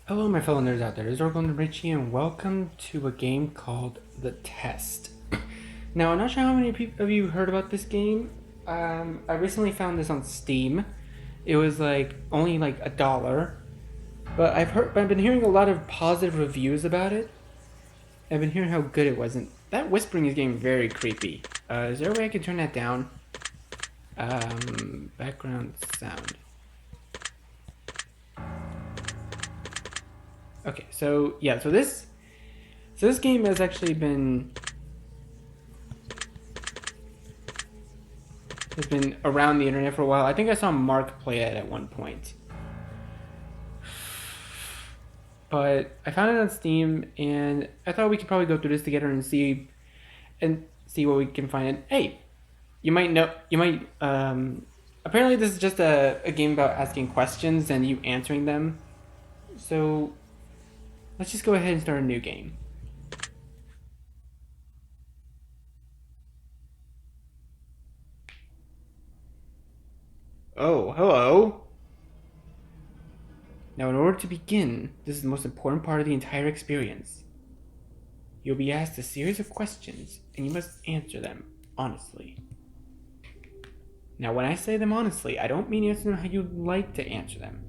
Hello, my fellow nerds out there. This is Oracle and Richie, and welcome to a game called The Test. Now, I'm not sure how many of you heard about this game. I recently found this on Steam. It was only $1, but I've been hearing a lot of positive reviews about it. I've been hearing how good it was, and that whispering is getting very creepy. Is there a way I can turn that down? Background sound. Okay, so yeah, so this game has actually been around the internet for a while. I think I saw Mark play it at one point, but I found it on Steam, and I thought we could probably go through this together and see what we can find. And hey, you might know, you might. Apparently, this is just a game about asking questions and you answering them. So let's just go ahead and start a new game. Oh, hello. Now, in order to begin, this is the most important part of the entire experience. You'll be asked a series of questions, and you must answer them honestly. Now, when I say them honestly, I don't mean answer them how you'd like to answer them.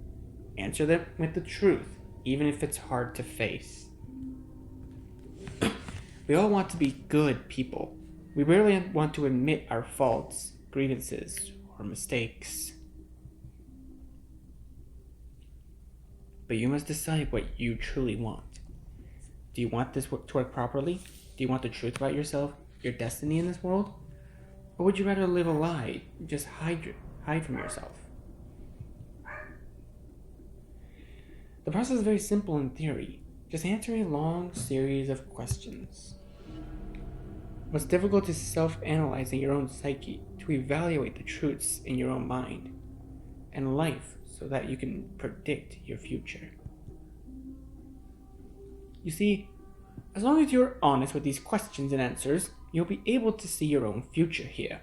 Answer them with the truth, even if it's hard to face. We all want to be good people. We rarely want to admit our faults, grievances, or mistakes. But you must decide what you truly want. Do you want this to work properly? Do you want the truth about yourself, your destiny in this world? Or would you rather live a lie, just hide from yourself? The process is very simple in theory. Just answer a long series of questions. What's difficult is self-analyzing your own psyche to evaluate the truths in your own mind and life so that you can predict your future. You see, as long as you're honest with these questions and answers, you'll be able to see your own future here.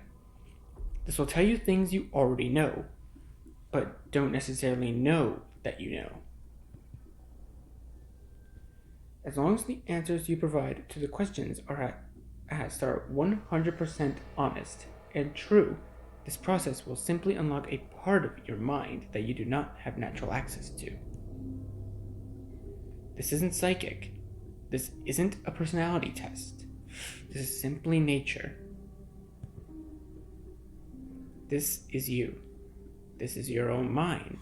This will tell you things you already know, but don't necessarily know that you know. As long as the answers you provide to the questions are 100% honest and true, this process will simply unlock a part of your mind that you do not have natural access to. This isn't psychic. This isn't a personality test. This is simply nature. This is you. This is your own mind.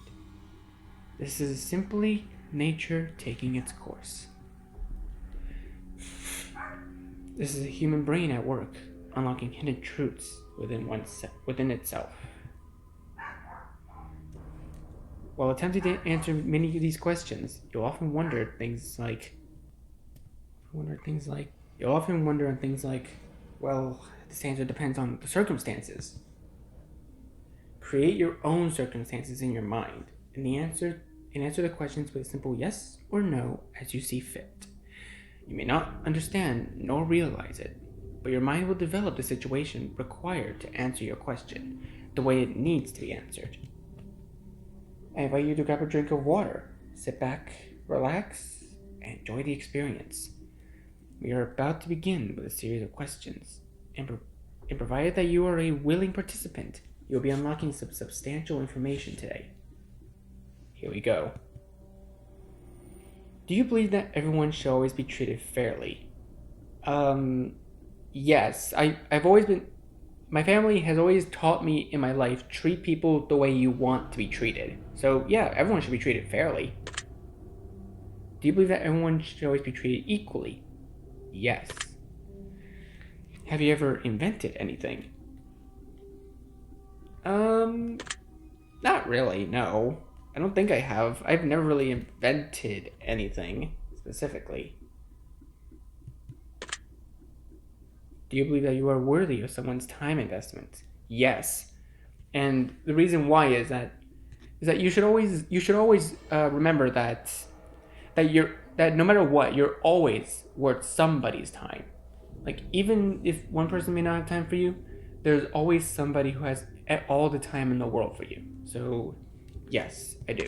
This is simply nature taking its course. This is a human brain at work, unlocking hidden truths within itself. While attempting to answer many of these questions, you'll often wonder on things like, well, this answer depends on the circumstances. Create your own circumstances in your mind, and answer the questions with a simple yes or no as you see fit. You may not understand nor realize it, but your mind will develop the situation required to answer your question the way it needs to be answered. I invite you to grab a drink of water, sit back, relax, and enjoy the experience. We are about to begin with a series of questions, and provided that you are a willing participant, you'll be unlocking some substantial information today. Here we go. Do you believe that everyone should always be treated fairly? Yes. My family has always taught me in my life, treat people the way you want to be treated. So yeah, everyone should be treated fairly. Do you believe that everyone should always be treated equally? Yes. Have you ever invented anything? Not really, no. I don't think I have. I've never really invented anything specifically. Do you believe that you are worthy of someone's time investment? Yes. And the reason why is that you should always remember that no matter what, you're always worth somebody's time. Like, even if one person may not have time for you, there's always somebody who has all the time in the world for you. So yes, I do.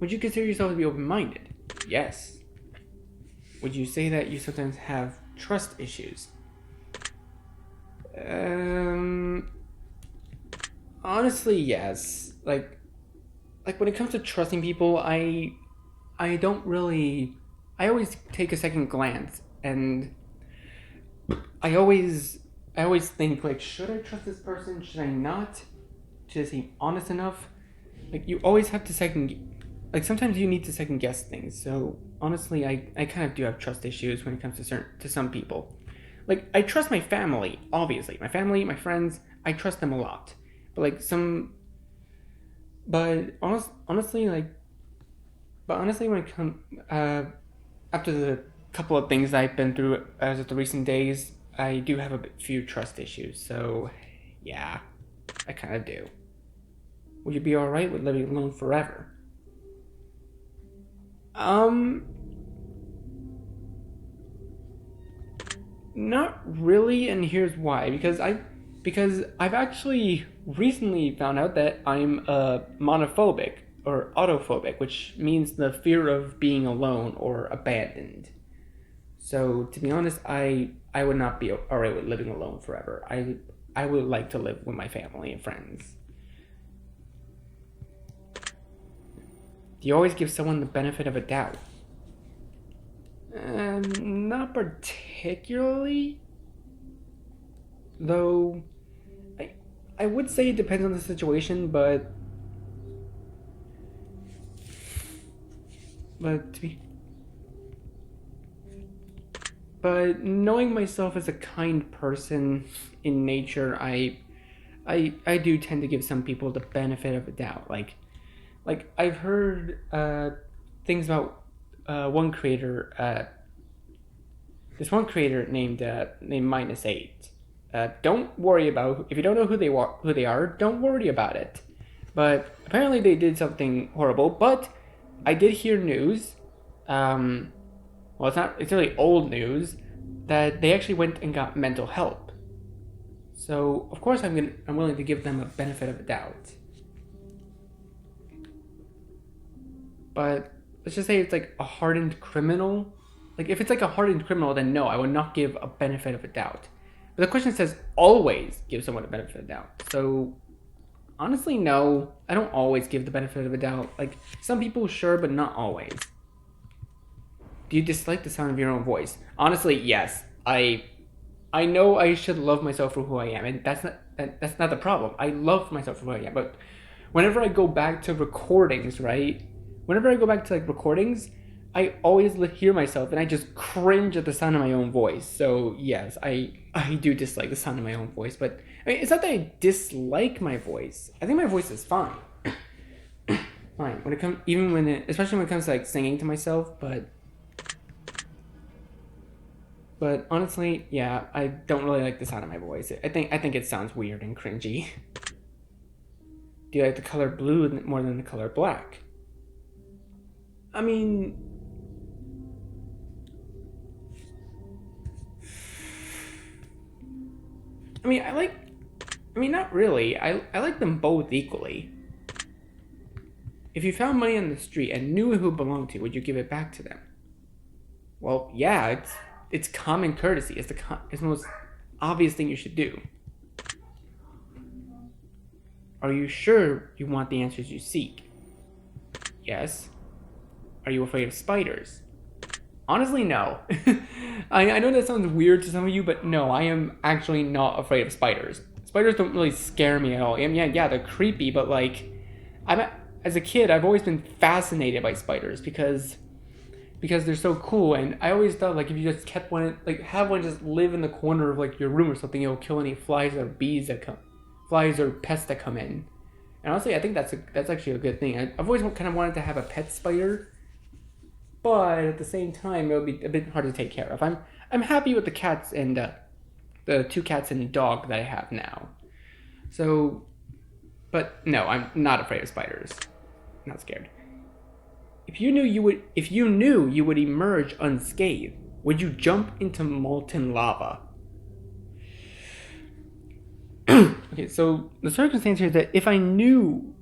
Would you consider yourself to be open-minded? Yes. Would you say that you sometimes have trust issues? Honestly, yes. Like when it comes to trusting people, I don't really. I always take a second glance, and I always think like, should I trust this person? Should I not? Should I seem honest enough? Like you always have to like sometimes you need to second guess things. So honestly, I kind of do have trust issues when it comes to some people. Like I trust my family, obviously. My family, my friends, I trust them a lot. But like honestly, when it comes after the couple of things I've been through as of the recent days, I do have a few trust issues. So yeah, I kind of do. Would you be alright with living alone forever? Not really, and here's why. Because I've actually recently found out that I'm monophobic or autophobic, which means the fear of being alone or abandoned. So to be honest, I would not be alright with living alone forever. I would like to live with my family and friends. Do you always give someone the benefit of a doubt? Not particularly. Though, I would say it depends on the situation, but knowing myself as a kind person in nature, I do tend to give some people the benefit of a doubt. Like I've heard things about one creator. This one creator named -8. Don't worry about if you don't know who they are. Don't worry about it. But apparently they did something horrible. But I did hear news. Well, it's really old news that they actually went and got mental help. So of course I'm willing to give them a benefit of a doubt. But let's just say it's like a hardened criminal. Like if it's like a hardened criminal, then no, I would not give a benefit of a doubt. But the question says always give someone a benefit of a doubt. So honestly, no, I don't always give the benefit of a doubt. Like some people, sure, but not always. Do you dislike the sound of your own voice? Honestly, yes. I know I should love myself for who I am, and that's not the problem. I love myself for who I am, but whenever I go back to recordings, right? Whenever I go back to like recordings, I always hear myself, and I just cringe at the sound of my own voice. So yes, I do dislike the sound of my own voice, but I mean, it's not that I dislike my voice. I think my voice is fine. Fine when it comes, especially when it comes to like singing to myself, But honestly, yeah, I don't really like the sound of my voice. I think it sounds weird and cringy. Do you like the color blue more than the color black? I mean, not really. I like them both equally. If you found money on the street and knew who it belonged to, would you give it back to them? Well, yeah, it's common courtesy. It's the most obvious thing you should do. Are you sure you want the answers you seek? Yes. Are you afraid of spiders? Honestly, no. I know that sounds weird to some of you, but no, I am actually not afraid of spiders. Spiders don't really scare me at all. I mean, yeah, they're creepy, but like, as a kid, I've always been fascinated by spiders because they're so cool, and I always thought like if you just kept one, like have one just live in the corner of like your room or something, it'll kill any flies or pests that come in. And honestly, I think that's actually a good thing. I've always kind of wanted to have a pet spider, but at the same time, it would be a bit hard to take care of. I'm happy with the cats and the 2 cats and dog that I have now. So, but no, I'm not afraid of spiders. I'm not scared. If you knew you would emerge unscathed, would you jump into molten lava? Okay, so the circumstance here is that if I knew,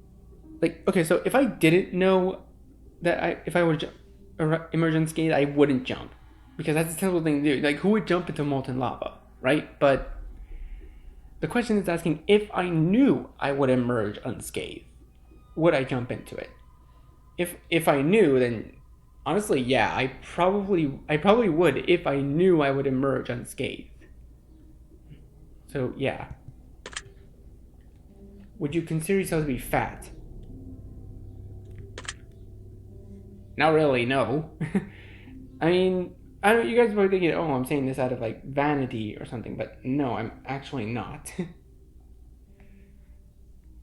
like, okay, so if I didn't know that if I would emerge unscathed, I wouldn't jump, because that's a simple thing to do. Like, who would jump into molten lava, right? But the question is asking, if I knew I would emerge unscathed, would I jump into it? If I knew, then honestly, yeah, I probably would if I knew I would emerge unscathed. So yeah. Would you consider yourself to be fat? Not really, no. I mean, I don't. You guys are probably thinking, oh, I'm saying this out of like vanity or something, but no, I'm actually not.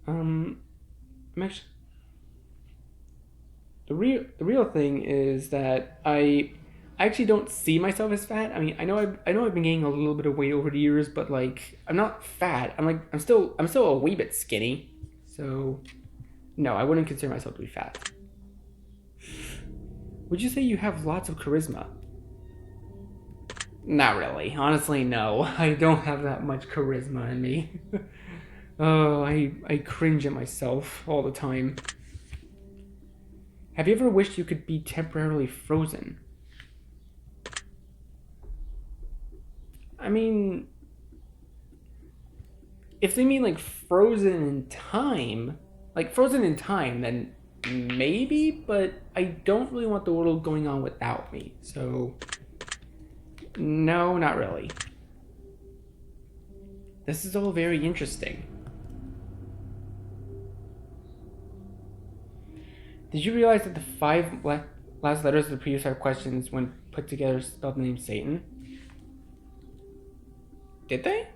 I'm actually the real thing is that I actually don't see myself as fat. I mean, I know I've been gaining a little bit of weight over the years, but like I'm not fat. I'm still a wee bit skinny. So no, I wouldn't consider myself to be fat. Would you say you have lots of charisma? Not really. Honestly, no. I don't have that much charisma in me. Oh, I cringe at myself all the time. Have you ever wished you could be temporarily frozen? I mean, if they mean like frozen in time, then maybe, but I don't really want the world going on without me. So, no, not really. This is all very interesting. Did you realize that the 5 last letters of the previous 5 questions, when put together, spelled the name Satan? Did they?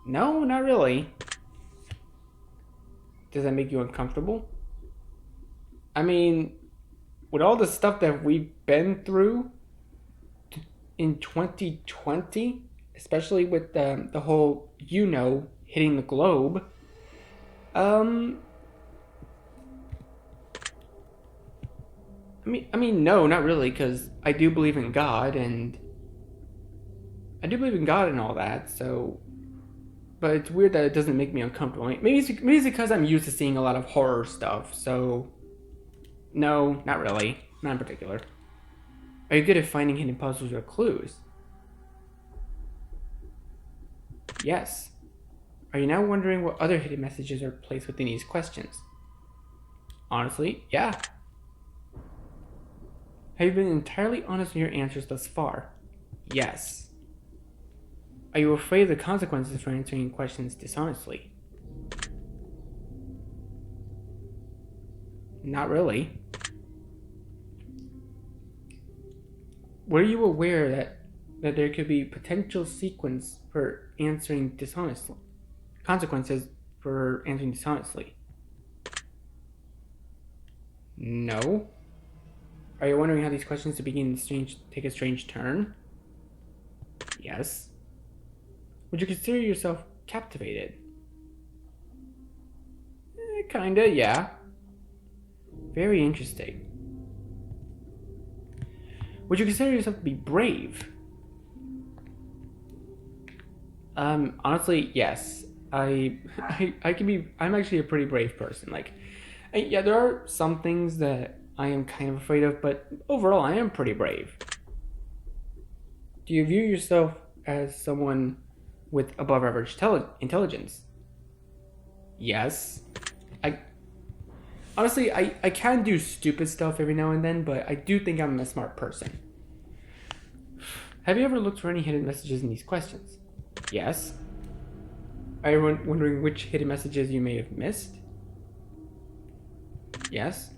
No, not really. Does that make you uncomfortable? I mean, with all the stuff that we've been through in 2020, especially with the whole, hitting the globe, I mean, no, not really, because I do believe in God, and all that, so, but it's weird that it doesn't make me uncomfortable. Maybe it's because I'm used to seeing a lot of horror stuff, so, no, not really, not in particular. Are you good at finding hidden puzzles or clues? Yes. Are you now wondering what other hidden messages are placed within these questions? Honestly, yeah. Have you been entirely honest in your answers thus far? Yes. Are you afraid of the consequences for answering questions dishonestly? Not really. Were you aware that there could be potential consequences for answering dishonestly? No. Are you wondering how these questions take a strange turn? Yes. Would you consider yourself captivated? Kinda, yeah. Very interesting. Would you consider yourself to be brave? Honestly, yes. I'm actually a pretty brave person. Like, yeah, there are some things that I am kind of afraid of, but overall, I am pretty brave. Do you view yourself as someone with above average intelligence? Yes. Honestly, I can do stupid stuff every now and then, but I do think I'm a smart person. Have you ever looked for any hidden messages in these questions? Yes. Are you wondering which hidden messages you may have missed? Yes.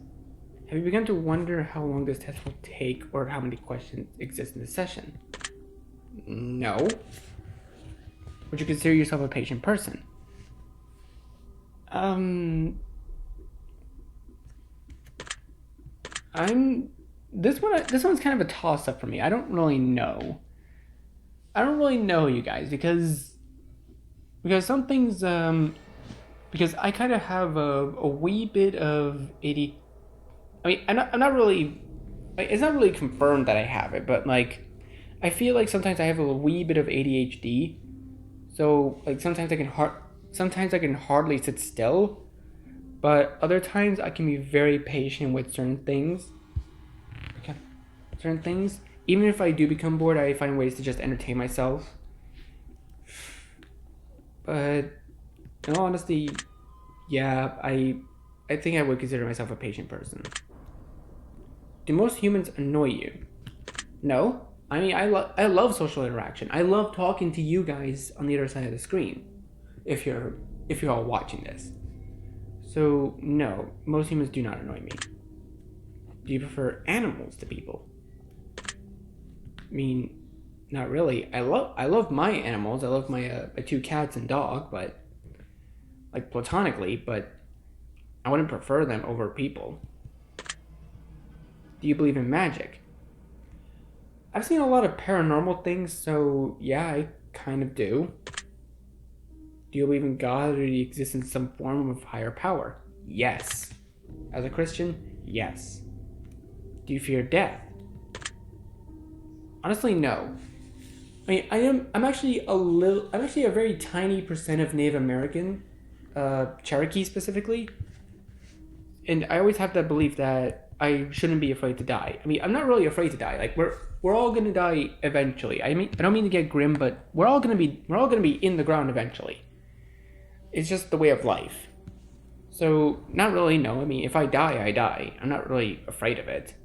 Have you begun to wonder how long this test will take or how many questions exist in the session? No. Would you consider yourself a patient person? This one's kind of a toss-up for me. I don't really know, you guys, because some things, because I kind of have a wee bit of AD. I mean, I'm not really, like, it's not really confirmed that I have it, but like, I feel like sometimes I have a wee bit of ADHD. So like sometimes I can hardly sit still. But other times I can be very patient with certain things. Okay. Certain things. Even if I do become bored, I find ways to just entertain myself. But in all honesty, yeah, I think I would consider myself a patient person. Do most humans annoy you? No. I mean, I love social interaction. I love talking to you guys on the other side of the screen. If you're all watching this. So no, most humans do not annoy me. Do you prefer animals to people? I mean, not really. I love my animals. I love my 2 cats and dog, but like platonically, but I wouldn't prefer them over people. Do you believe in magic? I've seen a lot of paranormal things, so yeah, I kind of do. Do you believe in God or do you exist in some form of higher power? Yes. As a Christian, yes. Do you fear death? Honestly, no. I mean, I'm actually a very tiny percent of Native American, Cherokee specifically, and I always have that belief that I shouldn't be afraid to die. I mean, I'm not really afraid to die. Like we're all gonna die eventually. I mean, I don't mean to get grim, but we're all gonna be in the ground eventually. It's just the way of life. So, not really, no. I mean, if I die, I die. I'm not really afraid of it.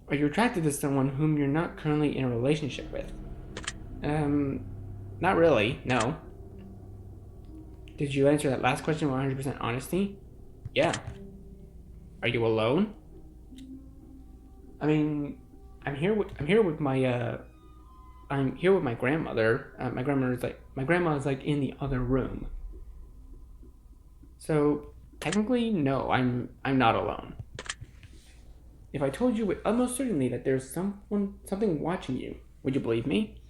Are you attracted to someone whom you're not currently in a relationship with? Not really, no. Did you answer that last question with 100% honesty? Yeah. Are you alone? I mean, I'm here with my grandmother. My grandma is like in the other room. So technically, no, I'm not alone. If I told you with utmost certainty that there's something watching you, would you believe me?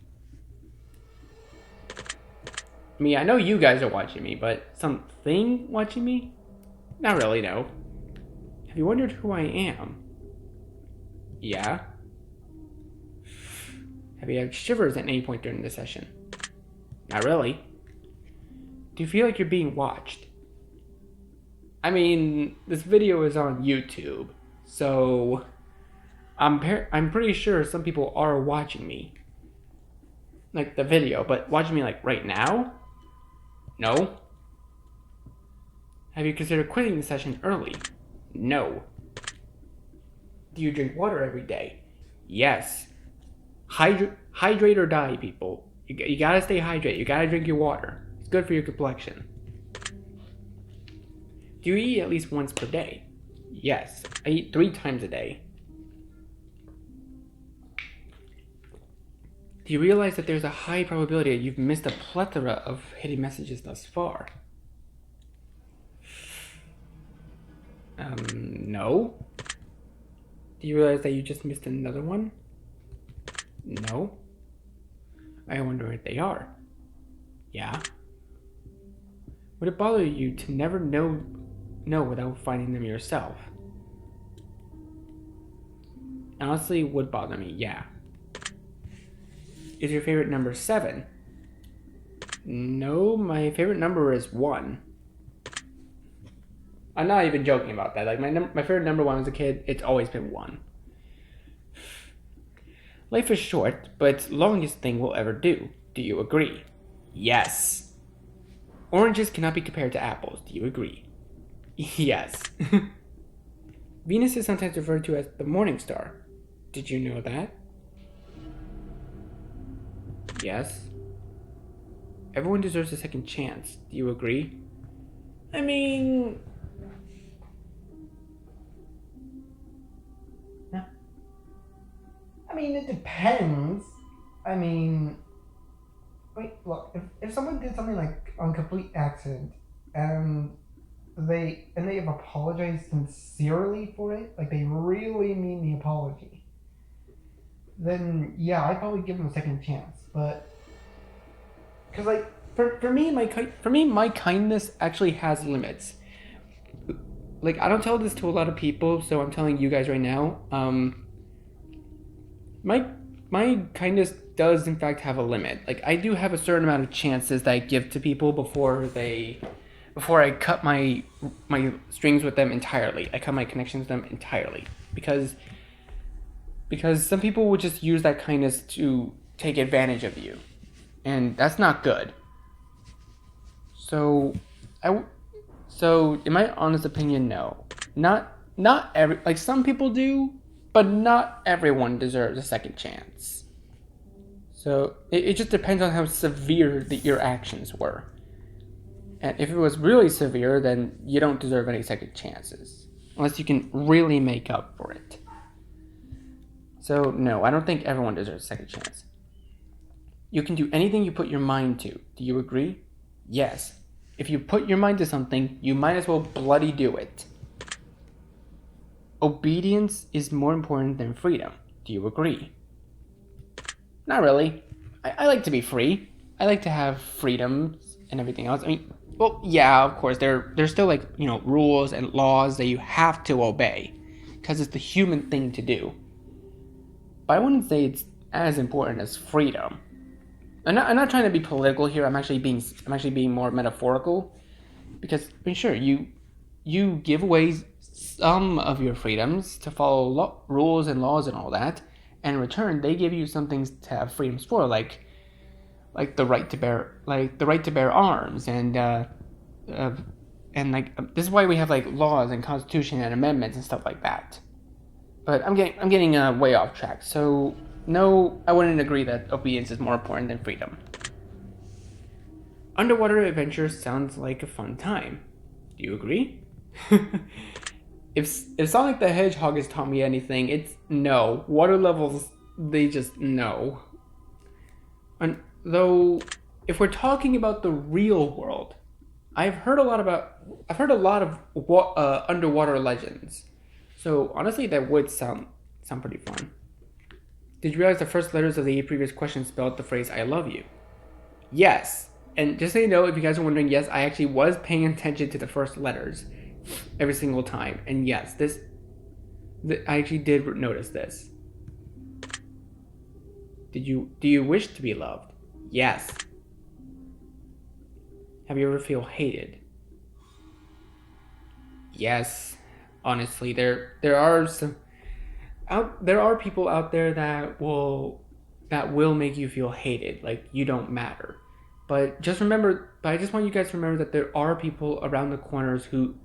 I mean, I know you guys are watching me, but something watching me? Not really, no. Have you wondered who I am? Yeah. Have you had shivers at any point during the session? Not really. Do you feel like you're being watched? I mean, this video is on YouTube, so I'm pretty sure some people are watching me. Like the video, but watching me like right now? No. Have you considered quitting the session early? No. Do you drink water every day? Yes. Hydrate or die, people. You gotta stay hydrated. You gotta drink your water. It's good for your complexion. Do you eat at least once per day? Yes. I eat 3 times a day. Do you realize that there's a high probability that you've missed a plethora of hidden messages thus far? No. Do you realize that you just missed another one? No. I wonder what they are. Yeah. Would it bother you to never know without finding them yourself? Honestly, it would bother me, yeah. Is your favorite number 7? No, my favorite number is 1. I'm not even joking about that. Like my favorite number when I was a kid, it's always been 1. Life is short, but it's the longest thing we'll ever do. Do you agree? Yes. Oranges cannot be compared to apples. Do you agree? Yes. Venus is sometimes referred to as the morning star. Did you know that? Yes. Everyone deserves a second chance. Do you agree? I mean... No. I mean, it depends. I mean... Wait, look, if someone did something like on complete accident, and they have apologized sincerely for it, like they really mean the apology, then yeah, I'd probably give them a second chance. But because like for me, my kindness actually has limits. Like I don't tell this to a lot of people, so I'm telling you guys right now. My kindness does in fact have a limit. Like, I do have a certain amount of chances that I give to people before I cut my strings with them entirely. I cut my connections with them entirely. Because some people would just use that kindness to take advantage of you. And that's not good. So in my honest opinion, no. Not every, like, some people do, but not everyone deserves a second chance. So it just depends on how severe your actions were. And if it was really severe, then you don't deserve any second chances. Unless you can really make up for it. So no, I don't think everyone deserves a second chance. You can do anything you put your mind to. Do you agree? Yes. If you put your mind to something, you might as well bloody do it. Obedience is more important than freedom. Do you agree? Not really. I like to be free. I like to have freedoms and everything else. I mean, well, yeah, of course, there's still, like, you know, rules and laws that you have to obey because it's the human thing to do. But I wouldn't say it's as important as freedom. I'm not trying to be political here. I'm actually being more metaphorical, because, I mean, sure, you give away some of your freedoms to follow rules and laws and all that, and in return they give you some things to have freedoms for, like the right to bear arms, and this is why we have, like, laws and constitution and amendments and stuff like that. But I'm getting way off track. So no, I wouldn't agree that obedience is more important than freedom. Underwater adventure sounds like a fun time. Do you agree? If Sonic the Hedgehog has taught me anything, it's no. Water levels, they just no. And though, if we're talking about the real world, I've heard a lot of underwater legends. So honestly, that would sound pretty fun. Did you realize the first letters of the previous question spelled the phrase "I love you"? Yes. And just so you know, if you guys are wondering, yes, I actually was paying attention to the first letters every single time. And yes, I actually did notice this. Do you wish to be loved? Yes. Have you ever feel hated? Yes. Honestly, there are people out there that will make you feel hated, like you don't matter. But I just want you guys to remember that there are people around the corners who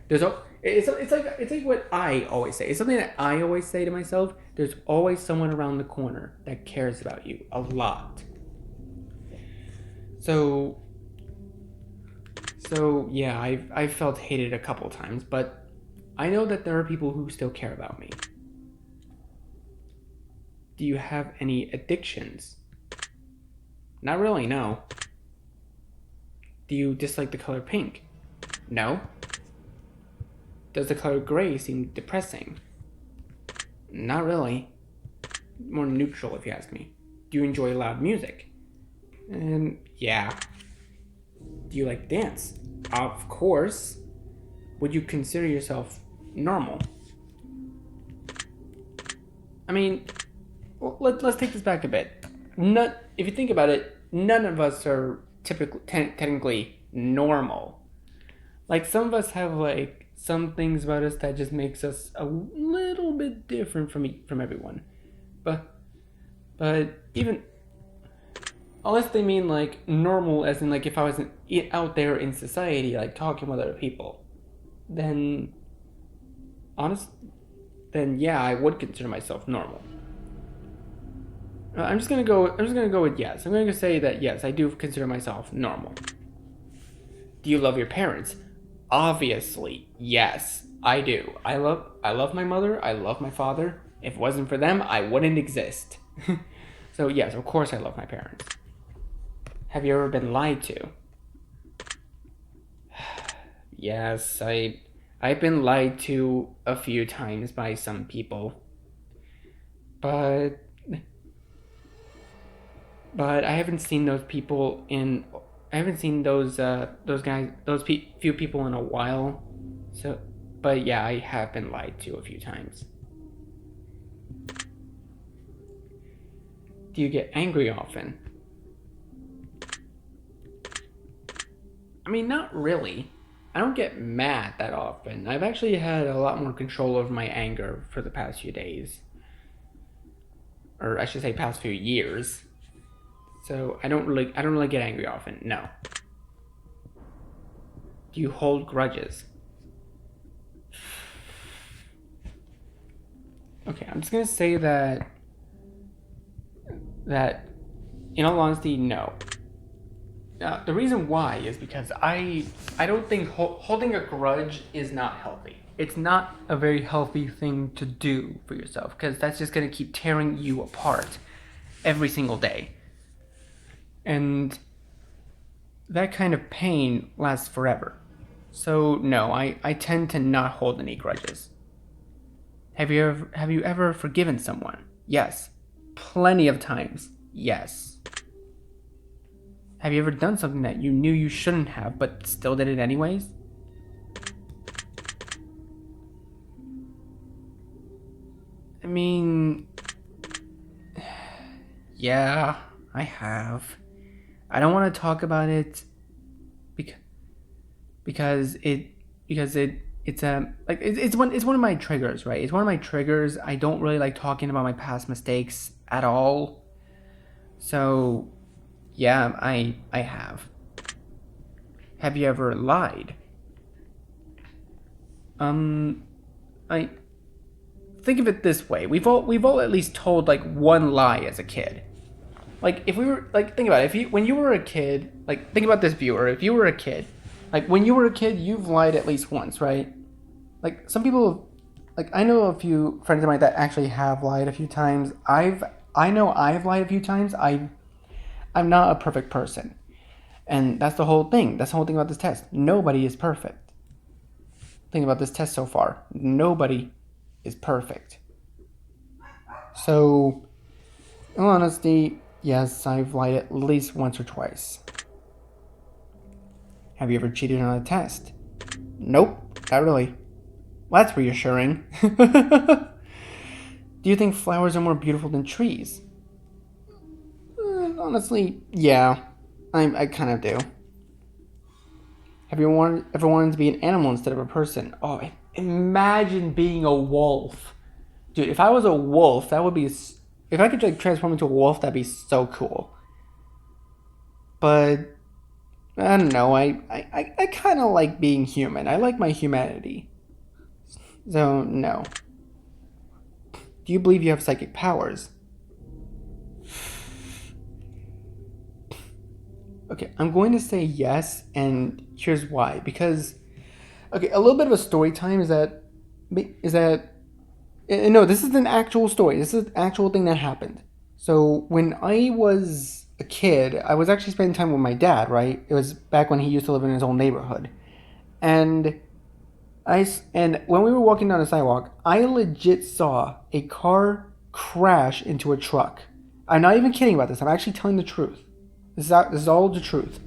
it's like what I always say. It's something that I always say to myself. There's always someone around the corner that cares about you a lot. So yeah, I've felt hated a couple times, but I know that there are people who still care about me. Do you have any addictions? Not really, no. Do you dislike the color pink? No. Does the color gray seem depressing? Not really. More neutral, if you ask me. Do you enjoy loud music? Yeah. Do you like dance? Of course. Would you consider yourself normal? I mean, well, let's take this back a bit. If you think about it, none of us are technically normal. Like, some of us have, like, some things about us that just makes us a little bit different from everyone. But even, unless they mean, like, normal as in, like, if I was out there in society, like, talking with other people, then yeah, I would consider myself normal. I'm just gonna go with yes. I'm going to say that yes, I do consider myself normal. Do you love your parents? Obviously, yes, I do. I love my mother. I love my father. If it wasn't for them, I wouldn't exist. So yes, of course I love my parents. Have you ever been lied to? Yes, I've been lied to a few times by some people. But I haven't seen those people I haven't seen those few people in a while. So, but yeah, I have been lied to a few times. Do you get angry often? I mean, not really. I don't get mad that often. I've actually had a lot more control over my anger for the past few days. Or I should say past few years. So I don't really get angry often. No. Do you hold grudges? Okay, I'm just gonna say that in all honesty, no. The reason why is because I don't think holding a grudge is not healthy. It's not a very healthy thing to do for yourself, because that's just gonna keep tearing you apart every single day. And that kind of pain lasts forever. So no, I tend to not hold any grudges. Have you ever forgiven someone? Yes. Plenty of times. Yes. Have you ever done something that you knew you shouldn't have but still did it anyways? I mean, yeah, I have. I don't want to talk about it because it's one of my triggers, right? It's one of my triggers. I don't really like talking about my past mistakes at all. So, yeah, I have. Have you ever lied? I think of it this way. We've all at least told like one lie as a kid. Like if we were like, think about it. When you were a kid, like think about this, viewer. If you were a kid, like when you were a kid, you've lied at least once, right? Like some people, like I know a few friends of mine that actually have lied a few times. I know I've lied a few times. I'm not a perfect person, and that's the whole thing. That's the whole thing about this test. Nobody is perfect. Think about this test so far. Nobody is perfect. So, in all honesty, yes, I've lied at least once or twice. Have you ever cheated on a test? Nope, not really. Well, that's reassuring. Do you think flowers are more beautiful than trees? Honestly, yeah. I kind of do. Have you ever wanted to be an animal instead of a person? Oh, imagine being a wolf. Dude, if I was a wolf, that would be... If I could like transform into a wolf, that'd be so cool. But... I don't know, I kind of like being human. I like my humanity. So, no. Do you believe you have psychic powers? Okay, I'm going to say yes, and here's why. Because, okay, a little bit of a story time is that, no, this is an actual story. This is an actual thing that happened. So when I was a kid, I was actually spending time with my dad, right? It was back when he used to live in his own neighborhood. And when we were walking down the sidewalk, I legit saw a car crash into a truck. I'm not even kidding about this. I'm actually telling the truth. This is all the truth.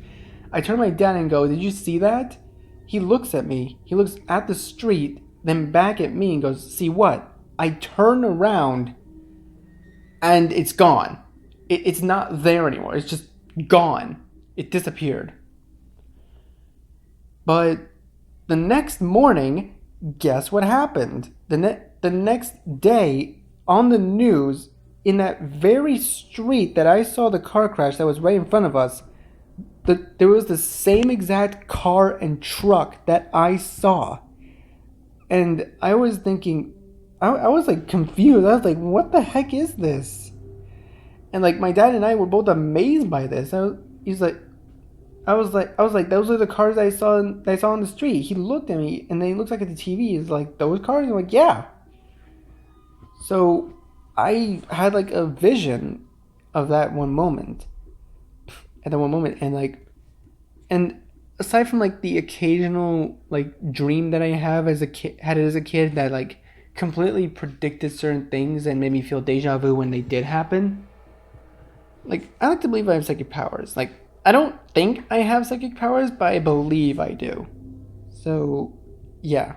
I turn to my dad and go, "Did you see that?" He looks at me. He looks at the street, then back at me and goes, "See what?" I turn around and it's gone. It's not there anymore. It's just gone. It disappeared. But the next morning, guess what happened? The next day on the news, in that very street that I saw the car crash that was right in front of us, there was the same exact car and truck that I saw. And I was thinking, I was like confused. I was like, what the heck is this? And like my dad and I were both amazed by this. I was like, those are the cars I saw on the street. He looked at me and then he looks like at the TV. He's like, those cars? I'm like, yeah. So I had like a vision of that one moment. At that one moment, and aside from like the occasional like dream that I have as a kid that like completely predicted certain things and made me feel deja vu when they did happen. Like, I like to believe I have psychic powers. Like, I don't think I have psychic powers, but I believe I do. So, yeah.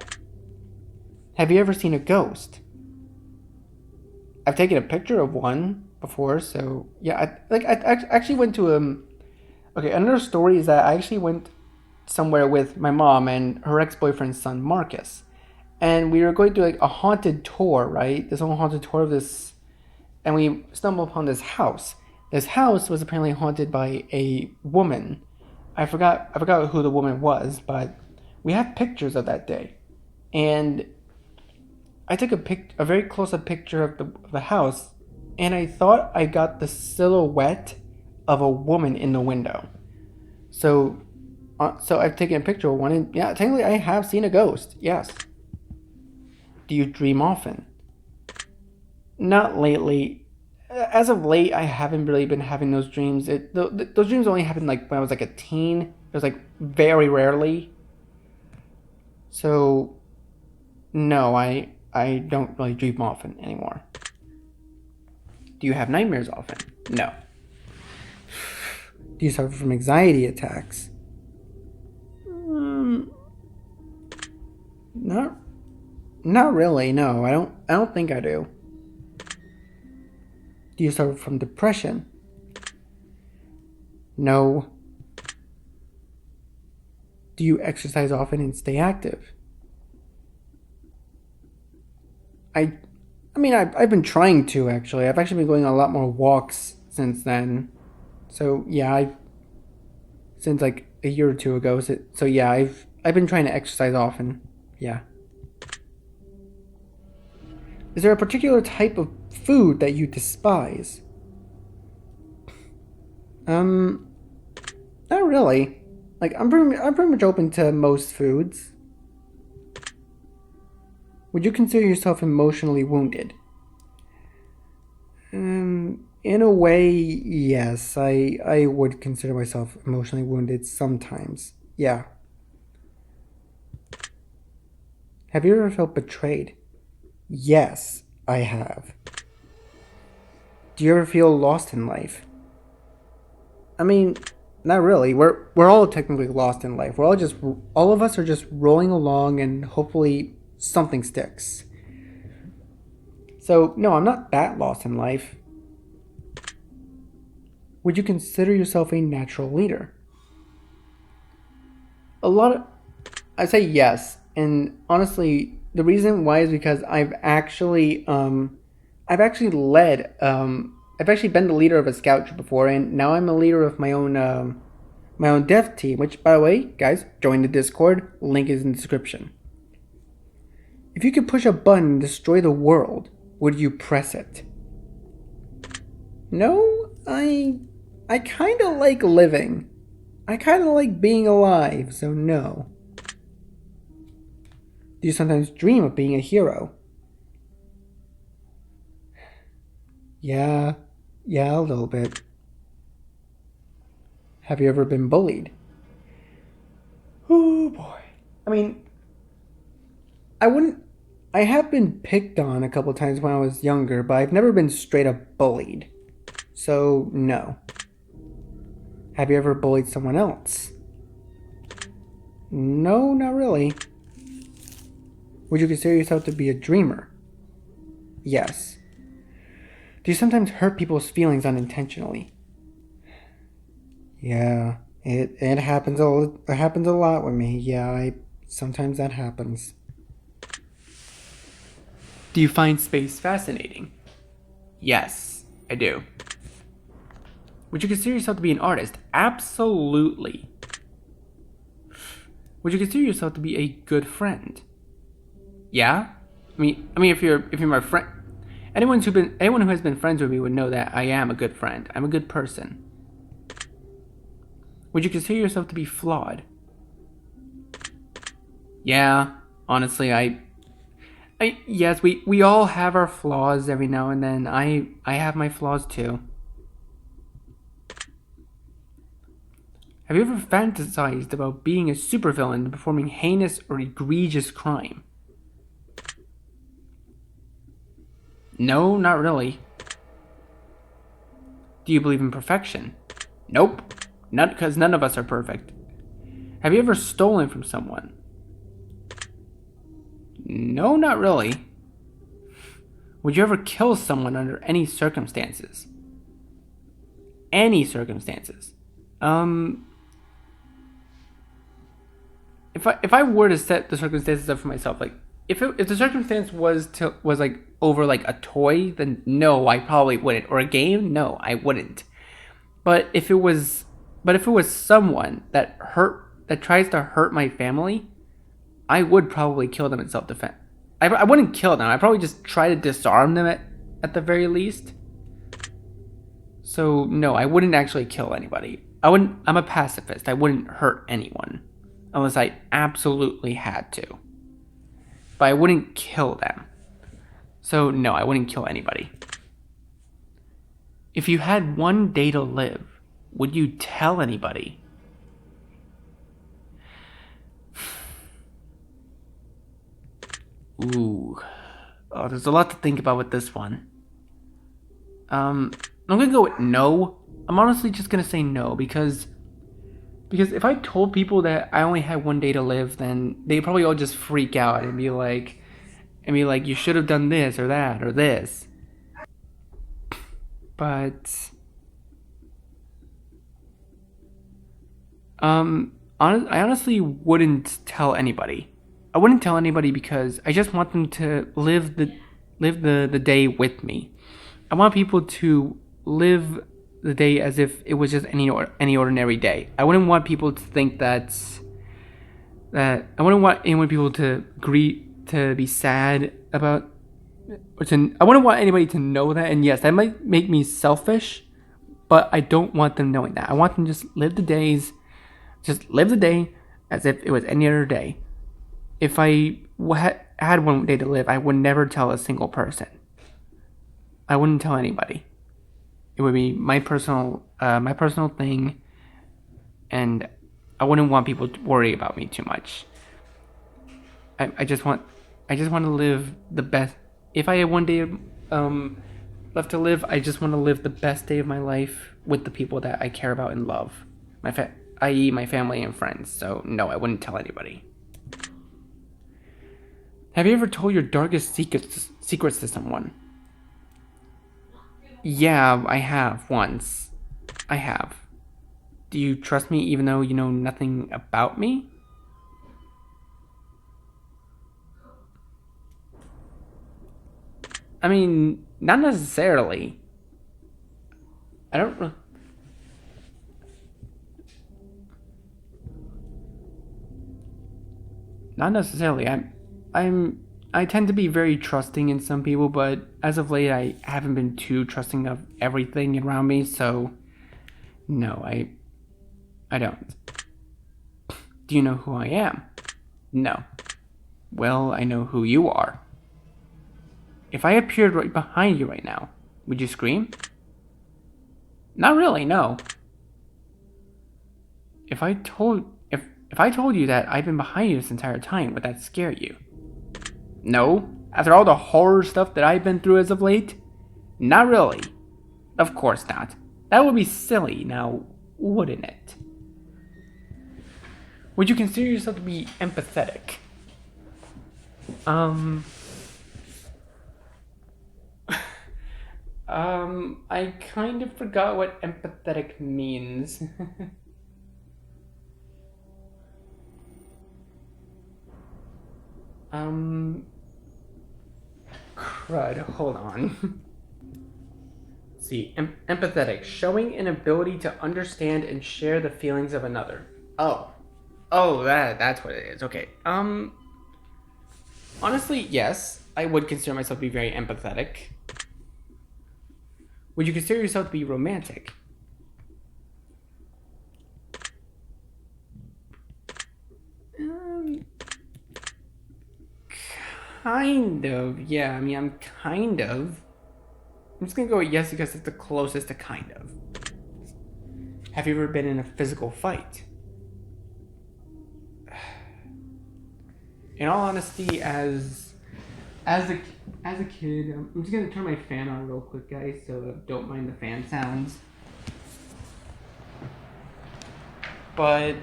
Have you ever seen a ghost? I've taken a picture of one, before. So yeah, I actually went to Okay, another story is that I actually went somewhere with my mom and her ex-boyfriend's son Marcus, and we were going to like a haunted tour, right? This whole haunted tour of this, and we stumbled upon this house. This house was apparently haunted by a woman. I forgot who the woman was, but we have pictures of that day, and I took a very close-up picture of the house, and I thought I got the silhouette of a woman in the window. So I've taken a picture of one, and yeah, technically I have seen a ghost. Yes. Do you dream often? Not lately. As of late, I haven't really been having those dreams. Those dreams only happened like when I was like a teen. It was like very rarely. So, no, I don't really dream often anymore. Do you have nightmares often? No. Do you suffer from anxiety attacks? Not really. No, I don't think I do. Do you suffer from depression? No. Do you exercise often and stay active? I mean, I've been trying to, actually. I've actually been going on a lot more walks since then. So yeah, since like a year or two ago. So yeah, I've been trying to exercise often. Yeah. Is there a particular type of food that you despise? Not really. Like I'm pretty much open to most foods. Would you consider yourself emotionally wounded? In a way, yes. I would consider myself emotionally wounded sometimes. Yeah. Have you ever felt betrayed? Yes, I have. Do you ever feel lost in life? I mean, not really. We're all technically lost in life. All of us are just rolling along and hopefully something sticks. So, no, I'm not that lost in life. Would you consider yourself a natural leader? I say yes, and honestly, the reason why is because I've actually been the leader of a scout troop before, and now I'm a leader of my own dev team. Which, by the way, guys, join the Discord. Link is in the description. If you could push a button and destroy the world, would you press it? No, I kind of like living. I kind of like being alive, so no. Do you sometimes dream of being a hero? Yeah, a little bit. Have you ever been bullied? Oh boy. I mean, I have been picked on a couple times when I was younger, but I've never been straight up bullied. So, no. Have you ever bullied someone else? No, not really. Would you consider yourself to be a dreamer? Yes. Do you sometimes hurt people's feelings unintentionally? Yeah, it happens a lot with me. Yeah, sometimes that happens. Do you find space fascinating? Yes, I do. Would you consider yourself to be an artist? Absolutely. Would you consider yourself to be a good friend? Yeah? I mean if you're my friend, anyone who has been friends with me would know that I am a good friend. I'm a good person. Would you consider yourself to be flawed? Yeah, honestly, yes, we all have our flaws every now and then. I have my flaws too. Have you ever fantasized about being a supervillain and performing heinous or egregious crime? No, not really. Do you believe in perfection? Nope. Because none of us are perfect. Have you ever stolen from someone? No, not really. Would you ever kill someone under any circumstances? any circumstances. If I were to set the circumstances up for myself, like if the circumstance was like over like a toy, then no, I probably wouldn't. Or a game, no, I wouldn't. But if it was someone that tries to hurt my family, I would probably kill them in self-defense. I wouldn't kill them. I'd probably just try to disarm them at the very least. So no, I wouldn't actually kill anybody. I'm a pacifist. I wouldn't hurt anyone unless I absolutely had to. But I wouldn't kill them. So no, I wouldn't kill anybody. If you had one day to live, would you tell anybody? Ooh. Oh, there's a lot to think about with this one. I'm gonna go with no. I'm honestly just gonna say no because if I told people that I only had one day to live, then they'd probably all just freak out and be like, you should have done this or that or this. But I honestly wouldn't tell anybody. I wouldn't tell anybody because I just want them to live the day with me. I want people to live the day as if it was just any ordinary day. I wouldn't want people to think that I wouldn't want people to be sad about, I wouldn't want anybody to know that. And yes, that might make me selfish, but I don't want them knowing that. I want them to just live the day as if it was any other day. If I had one day to live, I would never tell a single person. I wouldn't tell anybody. It would be my personal thing, and I wouldn't want people to worry about me too much. I just want to live the best. If I had one day left to live, I just want to live the best day of my life with the people that I care about and love, i.e. my family and friends. So no, I wouldn't tell anybody. Have you ever told your darkest secrets to someone? Yeah, I have once. I have. Do you trust me even though you know nothing about me? I mean, not necessarily. I don't know. Not necessarily. I tend to be very trusting in some people, but as of late, I haven't been too trusting of everything around me, so no, I don't. Do you know who I am? No. Well, I know who you are. If I appeared right behind you right now, would you scream? Not really, no. If I told you that I've been behind you this entire time, would that scare you? No. After all the horror stuff that I've been through as of late? Not really. Of course not. That would be silly, now, wouldn't it? Would you consider yourself to be empathetic? I kind of forgot what empathetic means. Crud, hold on. Let's see, empathetic, showing an ability to understand and share the feelings of another. Oh, that's what it is. Okay. Honestly, yes, I would consider myself to be very empathetic. Would you consider yourself to be romantic? Kind of, yeah. I mean, I'm kind of. I'm just gonna go with yes because it's the closest to kind of. Have you ever been in a physical fight? In all honesty, as a kid, I'm just gonna turn my fan on real quick, guys. So don't mind the fan sounds. But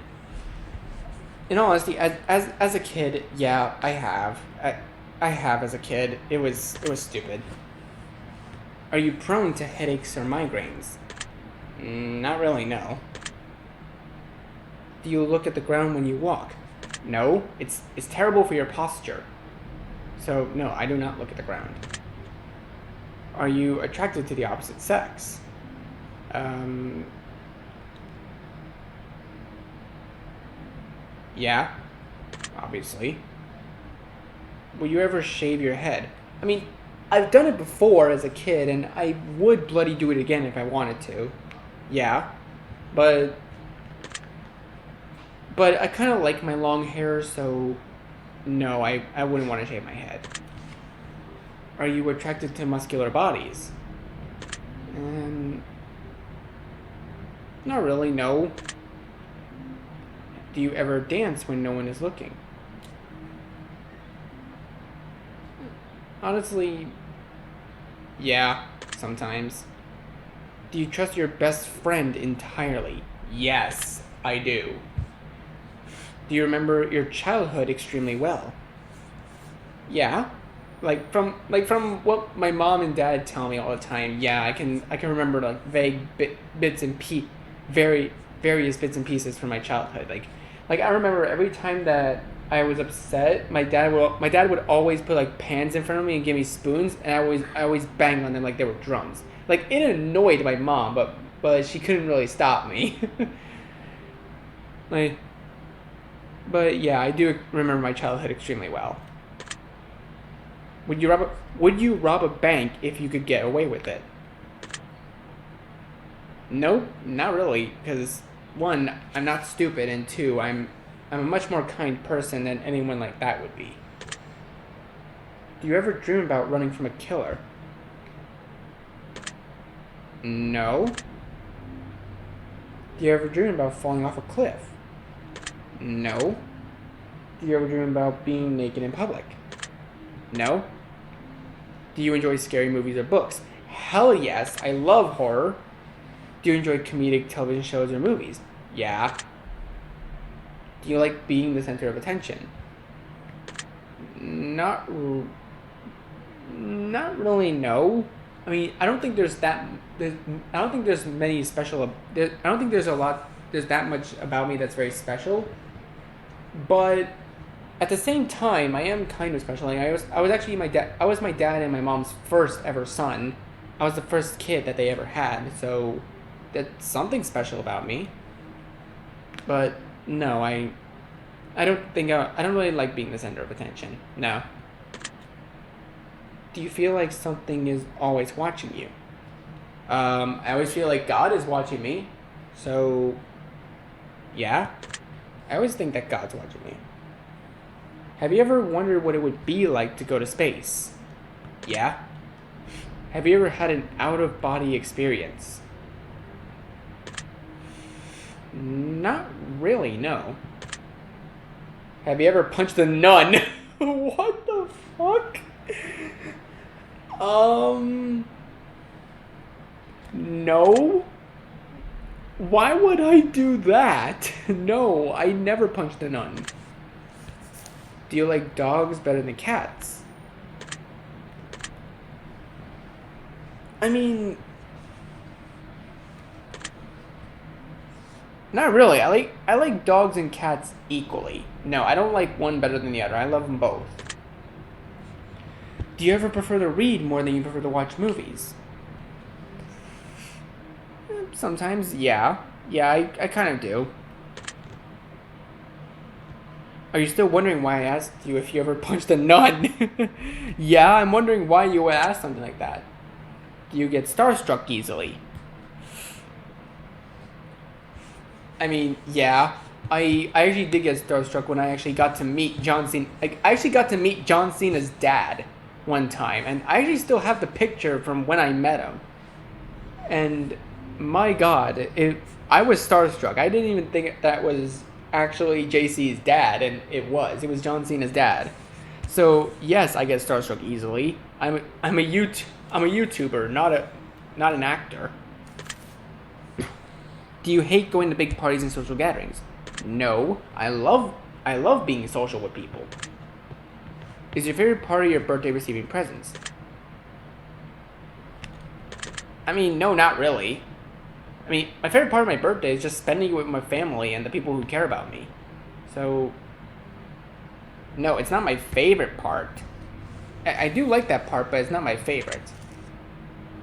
in all honesty, as a kid, yeah, I have. I have as a kid. It was stupid. Are you prone to headaches or migraines? Not really, no. Do you look at the ground when you walk? No, it's terrible for your posture. So, no, I do not look at the ground. Are you attracted to the opposite sex? Yeah, obviously. Will you ever shave your head? I mean, I've done it before as a kid, and I would bloody do it again if I wanted to. Yeah, but I kind of like my long hair, so no, I wouldn't want to shave my head. Are you attracted to muscular bodies? Not really, no. Do you ever dance when no one is looking? Honestly, yeah, sometimes. Do you trust your best friend entirely? Yes, I do. Do you remember your childhood extremely well? Yeah. Like from what my mom and dad tell me all the time, yeah, I can remember like vague bits and various bits and pieces from my childhood. Like I remember every time that I was upset, my dad would always put like pans in front of me and give me spoons, and I always bang on them like they were drums. Like it annoyed my mom, but she couldn't really stop me. But yeah, I do remember my childhood extremely well. Would you rob a bank if you could get away with it? Nope, not really, because one, I'm not stupid, and two, I'm a much more kind person than anyone like that would be. Do you ever dream about running from a killer? No. Do you ever dream about falling off a cliff? No. Do you ever dream about being naked in public? No. Do you enjoy scary movies or books? Hell yes, I love horror. Do you enjoy comedic television shows or movies? Yeah. Do you like being the center of attention? Not really, no. I mean, I don't think there's that much about me that's very special. But at the same time, I am kind of special. Like I was actually I was my dad and my mom's first ever son. I was the first kid that they ever had, so that's something special about me. But no, I don't really like being the center of attention. No. Do you feel like something is always watching you? I always feel like God is watching me. So yeah. I always think that God's watching me. Have you ever wondered what it would be like to go to space? Yeah. Have you ever had an out-of-body experience? Not really, no. Have you ever punched a nun? What the fuck? No. Why would I do that? No, I never punched a nun. Do you like dogs better than cats? I mean, not really. I like dogs and cats equally. No, I don't like one better than the other. I love them both. Do you ever prefer to read more than you prefer to watch movies? Sometimes, yeah. Yeah, I kind of do. Are you still wondering why I asked you if you ever punched a nun? Yeah, I'm wondering why you would ask something like that. Do you get starstruck easily? I mean, yeah. I actually did get starstruck when I actually got to meet John Cena. Like, I actually got to meet John Cena's dad one time, and I actually still have the picture from when I met him. And my God, I was starstruck. I didn't even think that was actually JC's dad, and it was John Cena's dad. So yes, I get starstruck easily. I'm a YouTuber, not an actor. Do you hate going to big parties and social gatherings? No, I love being social with people. Is your favorite part of your birthday receiving presents? I mean, no, not really. I mean, my favorite part of my birthday is just spending it with my family and the people who care about me. So, no, it's not my favorite part. I do like that part, but it's not my favorite.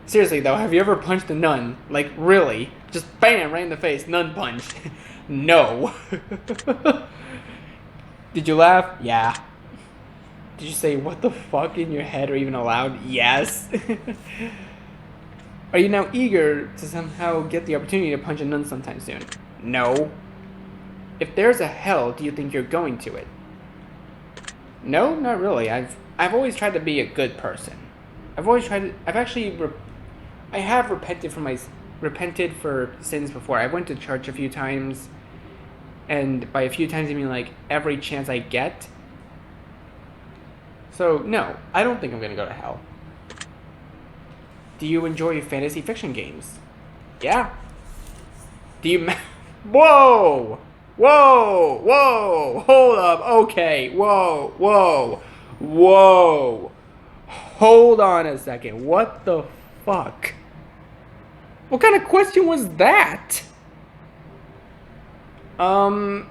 Seriously, though, have you ever punched a nun? Like, really? Just bam, right in the face, nun punch. No. Did you laugh? Yeah. Did you say, what the fuck in your head or even aloud? Yes. Are you now eager to somehow get the opportunity to punch a nun sometime soon? No. If there's a hell, do you think you're going to it? No, not really. I've always tried to be a good person. I have repented for sins before. I went to church a few times, and by a few times I mean like every chance I get. So no, I don't think I'm gonna go to hell. Do you enjoy fantasy fiction games? Yeah. Do you Whoa! Whoa! Whoa! Hold up. Okay. Whoa! Whoa! Whoa! Hold on a second. What the fuck? What kind of question was that? No.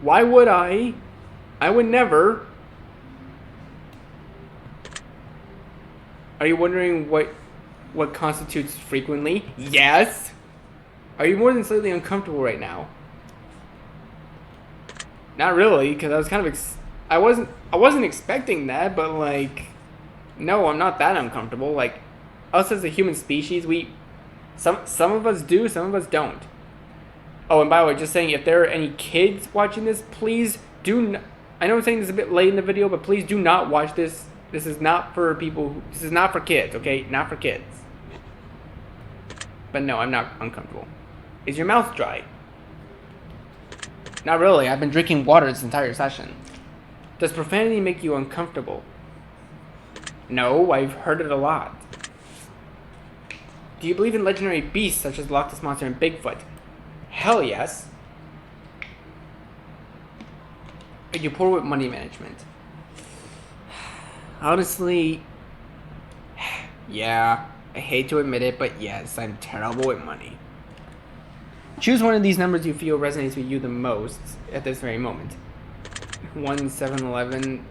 Why would I? I would never. Are you wondering what constitutes frequently? Yes. Are you more than slightly uncomfortable right now? Not really, because I was kind of I wasn't expecting that, but like, no, I'm not that uncomfortable. Like, us as a human species, some of us do, some of us don't. Oh, and by the way, just saying, if there are any kids watching this, please do. I know I'm saying this a bit late in the video, but please do not watch this. This is not for people. This is not for kids, okay? Not for kids. But no, I'm not uncomfortable. Is your mouth dry? Not really. I've been drinking water this entire session. Does profanity make you uncomfortable? No, I've heard it a lot. Do you believe in legendary beasts such as Loch Ness Monster and Bigfoot? Hell yes. Are you poor with money management? Honestly, yeah. I hate to admit it, but yes, I'm terrible with money. Choose one of these numbers you feel resonates with you the most at this very moment. 1, 7, 11,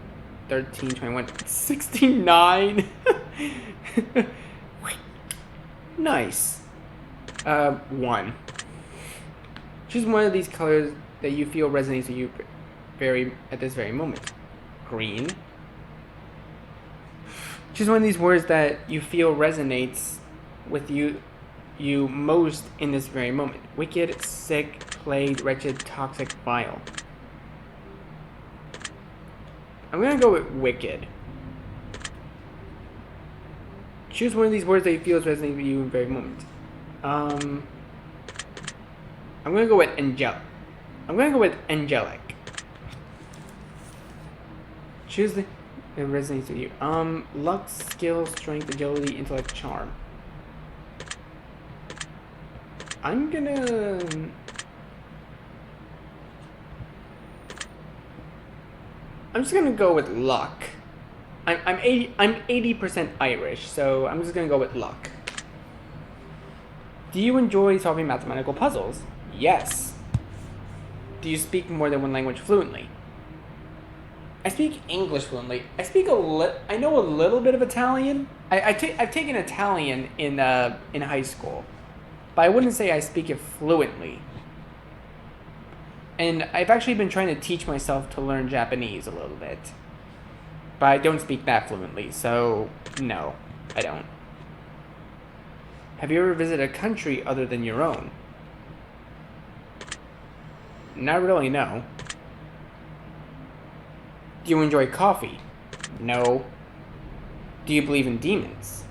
13, 21, 69. Nice. 1. Choose one of these colors that you feel resonates with you at this very moment. Green. Choose one of these words that you feel resonates with you most in this very moment. Wicked, sick, plagued, wretched, toxic, vile. I'm gonna go with wicked. Choose one of these words that you feel resonates with you in the very moment. I'm gonna go with angelic. Choose the it resonates with you. Luck, skill, strength, agility, intellect, charm. I'm just gonna go with luck. I'm 80% Irish, so I'm just gonna go with luck. Do you enjoy solving mathematical puzzles? Yes. Do you speak more than one language fluently? I speak English fluently. I know a little bit of Italian. I've taken Italian in high school, but I wouldn't say I speak it fluently. And I've actually been trying to teach myself to learn Japanese a little bit, but I don't speak that fluently, so no, I don't. Have you ever visited a country other than your own? Not really, no. Do you enjoy coffee? No. Do you believe in demons?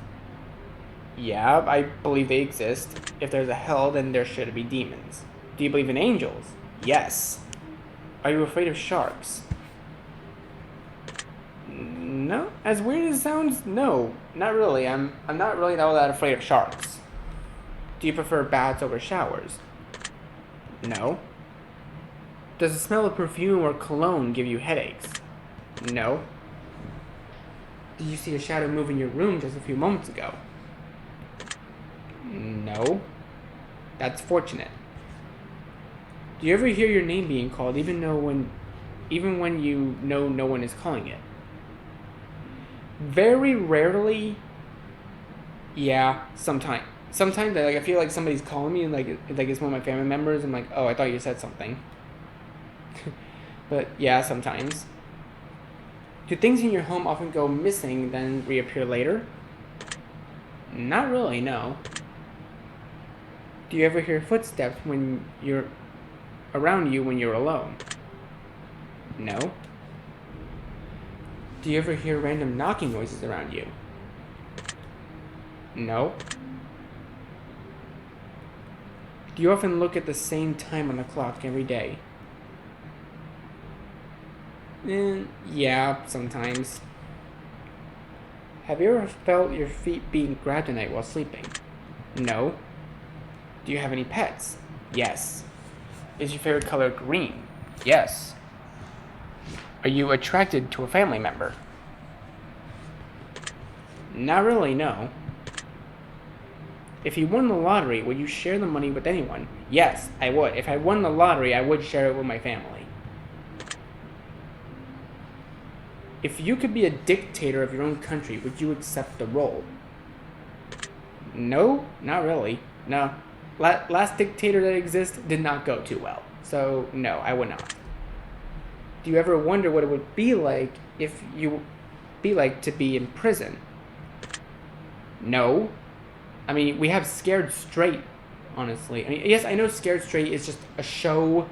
Yeah, I believe they exist. If there's a hell, then there should be demons. Do you believe in angels? Yes. Are you afraid of sharks? No. As weird as it sounds, no. Not really. I'm not really that afraid of sharks. Do you prefer baths over showers? No. Does the smell of perfume or cologne give you headaches? No. Did you see a shadow move in your room just a few moments ago? No. That's fortunate. Do you ever hear your name being called even when you know no one is calling it? Very rarely. Yeah, sometimes. Sometimes I feel like somebody's calling me and like it's one of my family members. I'm like, oh, I thought you said something. But yeah, sometimes. Do things in your home often go missing then reappear later? Not really, no. Do you ever hear footsteps when you're around you when you're alone? No. Do you ever hear random knocking noises around you? No. Do you often look at the same time on the clock every day? Yeah, sometimes. Have you ever felt your feet being grabbed at night while sleeping? No. Do you have any pets? Yes. Is your favorite color green? Yes. Are you attracted to a family member? Not really, no. If you won the lottery, would you share the money with anyone? Yes, I would. If I won the lottery, I would share it with my family. If you could be a dictator of your own country, would you accept the role? No, not really. No. Last dictator that exists did not go too well. So, no, I would not. Do you ever wonder what it would be like to be in prison? No. I mean, we have Scared Straight, honestly. I mean, yes, I know Scared Straight is just a show.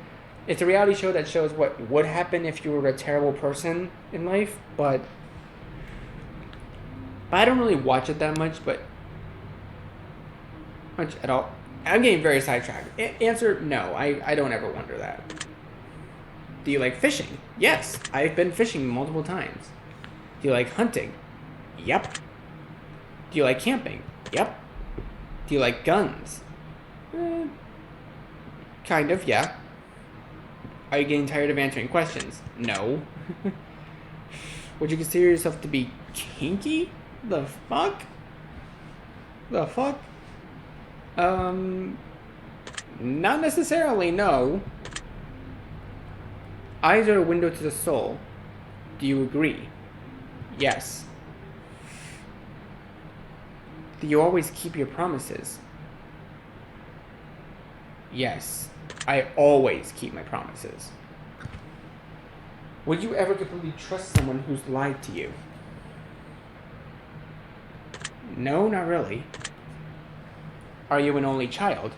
It's a reality show that shows what would happen if you were a terrible person in life, but I don't really watch it that much, but much at all. I'm getting very sidetracked. Answer, no, I don't ever wonder that. Do you like fishing? Yes, I've been fishing multiple times. Do you like hunting? Yep. Do you like camping? Yep. Do you like guns? Kind of, yeah. Are you getting tired of answering questions? No. Would you consider yourself to be kinky? The fuck? The fuck? Not necessarily, no. Eyes are a window to the soul. Do you agree? Yes. Do you always keep your promises? Yes. I always keep my promises. Would you ever completely trust someone who's lied to you? No, not really. Are you an only child?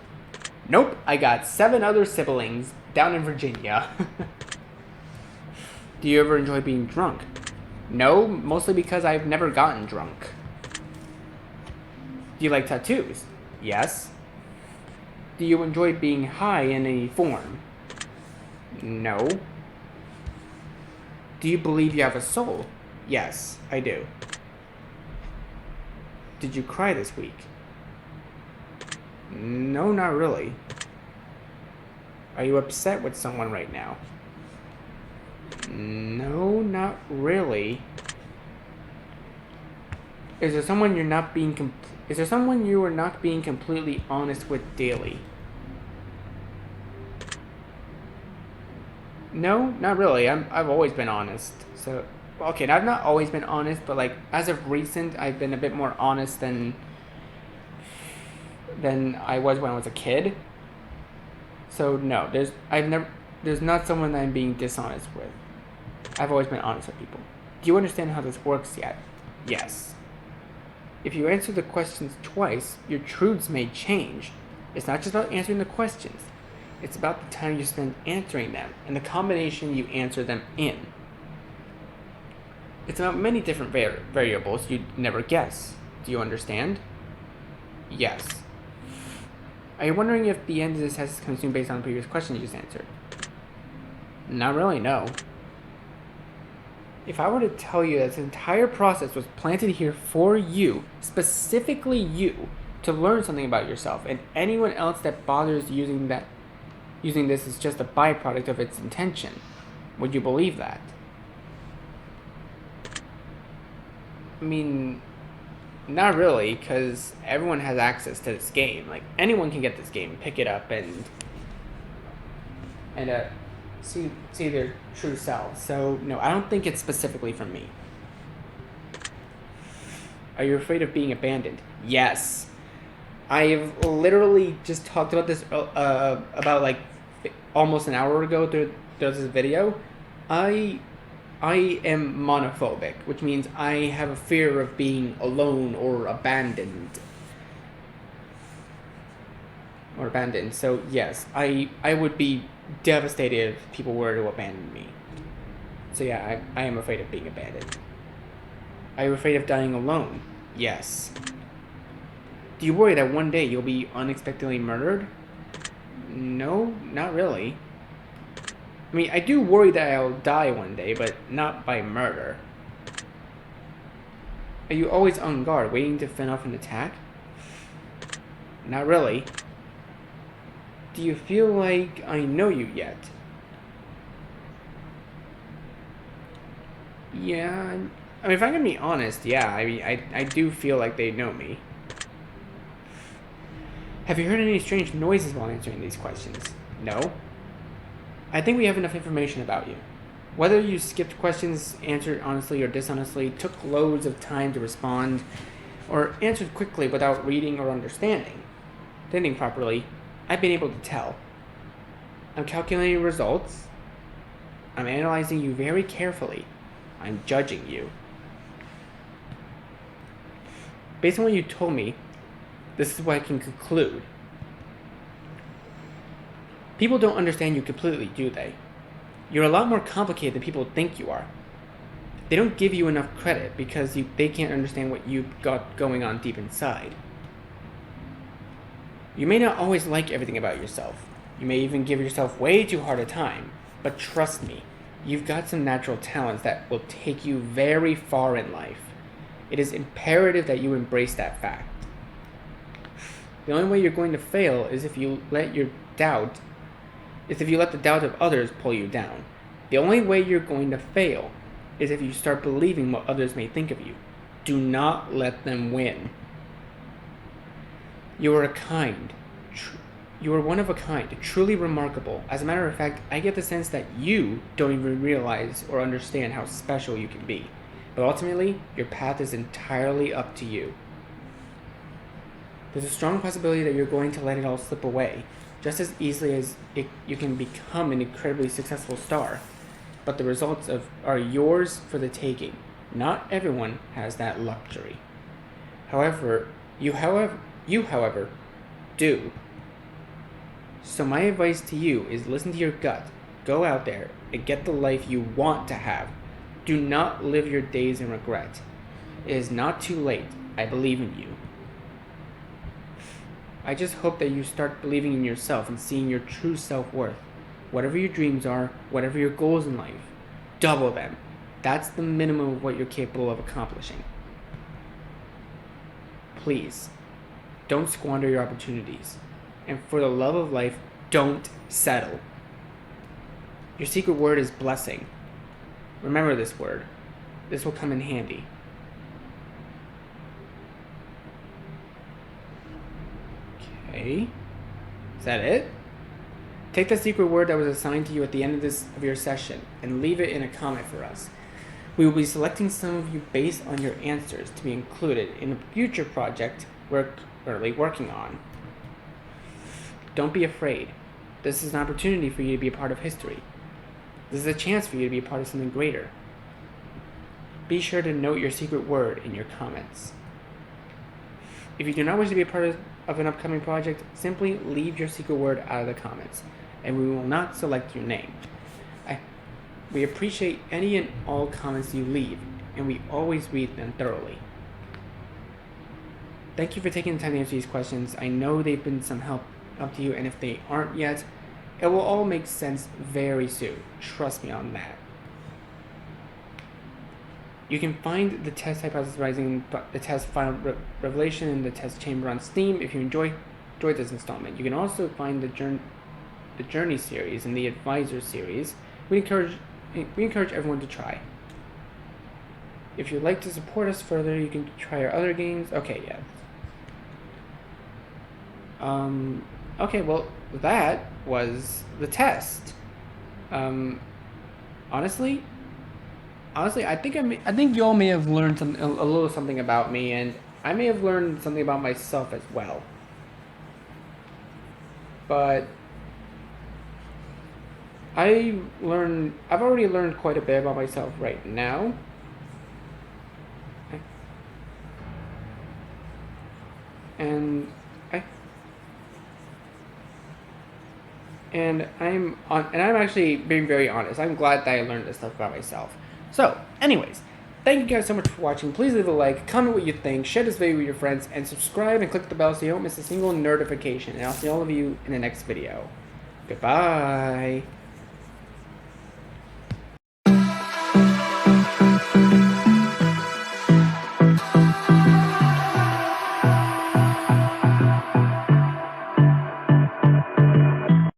Nope, I got 7 other siblings down in Virginia. Do you ever enjoy being drunk? No, mostly because I've never gotten drunk. Do you like tattoos? Yes. Do you enjoy being high in any form? No. Do you believe you have a soul? Yes, I do. Did you cry this week? No, not really. Are you upset with someone right now? No, not really. Is there someone you are not being completely honest with daily? No, not really. I've always been honest. So, okay, I've not always been honest, but like as of recent, I've been a bit more honest than I was when I was a kid. So no, there's not someone that I'm being dishonest with. I've always been honest with people. Do you understand how this works yet? Yes. If you answer the questions twice, your truths may change. It's not just about answering the questions. It's about the time you spend answering them and the combination you answer them in. It's about many different variables you'd never guess. Do you understand? Yes. Are you wondering if the end of this test is consumed based on the previous question you just answered? Not really, no. If I were to tell you that this entire process was planted here for you, specifically you, to learn something about yourself, and anyone else that bothers using this is just a byproduct of its intention, would you believe that? I mean, Not really, because everyone has access to this game. Like, anyone can get this game, pick it up, and see their true selves. So, no, I don't think it's specifically for me. Are you afraid of being abandoned? Yes. I've literally just talked about this about like almost an hour ago through this video. I am monophobic, which means I have a fear of being alone or abandoned. So yes, I would be devastated if people were to abandon me. So yeah, I am afraid of being abandoned. Are you afraid of dying alone? Yes. Do you worry that one day you'll be unexpectedly murdered? No, not really. I mean, I do worry that I'll die one day, but not by murder. Are you always on guard, waiting to fend off an attack? Not really. Do you feel like I know you yet? Yeah, I mean, if I'm gonna be honest, yeah, I mean, I do feel like they know me. Have you heard any strange noises while answering these questions? No. I think we have enough information about you. Whether you skipped questions, answered honestly or dishonestly, took loads of time to respond, or answered quickly without reading or understanding properly, I've been able to tell. I'm calculating results. I'm analyzing you very carefully. I'm judging you. Based on what you told me, this is what I can conclude. People don't understand you completely, do they? You're a lot more complicated than people think you are. They don't give you enough credit because they can't understand what you've got going on deep inside. You may not always like everything about yourself. You may even give yourself way too hard a time. But trust me, you've got some natural talents that will take you very far in life. It is imperative that you embrace that fact. The only way you're going to fail is if you let the doubt of others pull you down. The only way you're going to fail is if you start believing what others may think of you. Do not let them win. You are one of a kind, truly remarkable. As a matter of fact, I get the sense that you don't even realize or understand how special you can be. But ultimately, your path is entirely up to you. There's a strong possibility that you're going to let it all slip away, just as easily as you can become an incredibly successful star. But the results are yours for the taking. Not everyone has that luxury. However, do. So my advice to you is listen to your gut. Go out there and get the life you want to have. Do not live your days in regret. It is not too late. I believe in you. I just hope that you start believing in yourself and seeing your true self-worth. Whatever your dreams are, whatever your goals in life, double them. That's the minimum of what you're capable of accomplishing. Please, don't squander your opportunities. And for the love of life, don't settle. Your secret word is blessing. Remember this word. This will come in handy. Okay. Is that it? Take the secret word that was assigned to you at the end of your session and leave it in a comment for us. We will be selecting some of you based on your answers to be included in a future project we're currently working on. Don't be afraid. This is an opportunity for you to be a part of history. This is a chance for you to be a part of something greater. Be sure to note your secret word in your comments. If you do not wish to be a part of an upcoming project, simply leave your secret word out of the comments, and we will not select your name. We appreciate any and all comments you leave, and we always read them thoroughly. Thank you for taking the time to answer these questions. I know they've been some help to you, and if they aren't yet, it will all make sense very soon. Trust me on that. You can find the test hypothesizing, the test final revelation, and the test chamber on Steam if you enjoyed this installment. You can also find the Journey series and the Advisor series. We encourage everyone to try. If you'd like to support us further, you can try our other games. Okay, yeah. Okay, well, that was the test. Honestly, I think you all may have learned a little something about me, and I may have learned something about myself as well. But I've already learned quite a bit about myself right now. And I'm actually being very honest. I'm glad that I learned this stuff about myself. So, anyways, thank you guys so much for watching. Please leave a like, comment what you think, share this video with your friends, and subscribe and click the bell so you don't miss a single notification. And I'll see all of you in the next video. Goodbye.